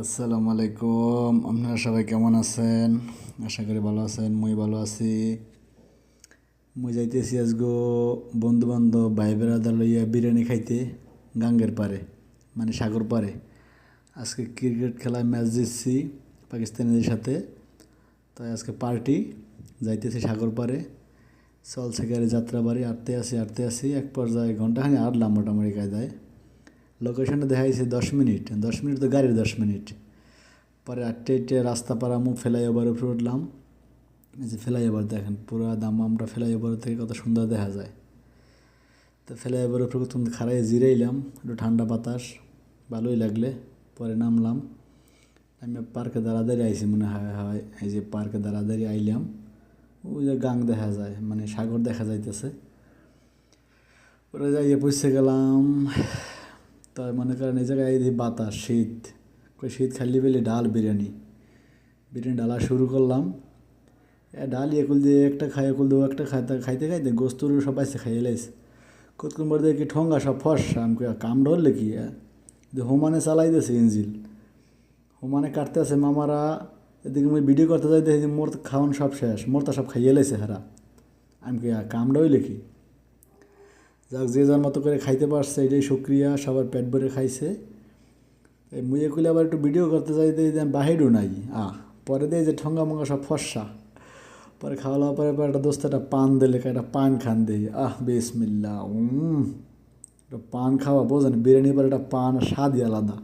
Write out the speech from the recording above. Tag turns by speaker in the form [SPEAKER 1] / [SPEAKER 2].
[SPEAKER 1] আসসালামু আলাইকুম। আপনারা সবাই কেমন আছেন? আশা করি ভালো আছেন। মুই ভালো আছি। মুই যাইতেছি আজগো বন্ধু বান্ধব ভাই বেড়াদার লইয়া বিরিয়ানি খাইতে গাঙ্গের পারে, মানে সাগর পারে। আজকে ক্রিকেট খেলায় ম্যাচ জিতছি পাকিস্তানিদের সাথে, তাই আজকে পার্টি। যাইতেছি সাগর পারে, চলছে গাড়ি যাত্রা বাড়ি। আটতে আসি এক পর্যায়ে ঘন্টাখানি আটলাম মোটামুটি কায়দায়। লোকেশনটা দেখাইছে 10 মিনিট, 10 মিনিট তো গাড়ির 10 মিনিট। পরে আটটে রাস্তা পার আমি ফ্লাইওভার উপরে উঠলাম। এই যে ফ্লাইওভার দেখেন, পুরো আমরা ফ্লাইওভার থেকে কত সুন্দর দেখা যায়। তো ফ্লাইওভার উপরে তুমি খাড়াই জিরাইলাম, একটু ঠান্ডা বাতাস ভালোই লাগলে। পরে নামলাম, আমি পার্কে দাঁড়াদাঁড়ি আইছি মনে হয় হয় এই যে পার্কে দাঁড়াদাঁড়ি আইলাম। ওই যে গাং দেখা যায়, মানে সাগর দেখা যাইতেছে। ওরা যাইয়ে পৌঁছে গেলাম। তাই মনে করেন এই জায়গায় এই বাতাস, শীত, শীত খালি পেলে ডাল বিরিয়ানি ডালা শুরু করলাম। ডাল একুল দিয়ে একটা খাই, একুল দিয়ে একটা খাইতে খাইতে খাইতে গোস্তর সব আসছে খাইয়ে লাইছে। কতক্ষণ পর দেখি ঠোঙ্গা সব ফর্সা। আমি কাম ধরলে কি হোমানে চালাইতেছে ইঞ্জিল, হোমানে কাটতে আছে মামারা। এদিকে আমি ভিডিও করতে যাইতে মোর খাওয়ান সব শেষ, মোরটা সব খাইয়ে লাইছে হারা। আমি কামটা হইলে কি, যাক যে যার মতো করে খাইতে পারছে এটাই শুক্রিয়া, সবার পেট ভরে খাইছে। এই মুইয়ে খুলে আবার একটু ভিডিও করতে যাইতে বাহিরও নাই। পরে দিয়ে যে ঠঙ্গা মঙ্গা সব ফর্সা। পরে খাওয়া দাওয়ার পরে একটা দোস্ত একটা পান দিলে, একটা পান খান দিই। বিসমিল্লা। একটা পান খাওয়া বোঝেন, বিরিয়ানির পরে একটা পান স্বাদই আলাদা।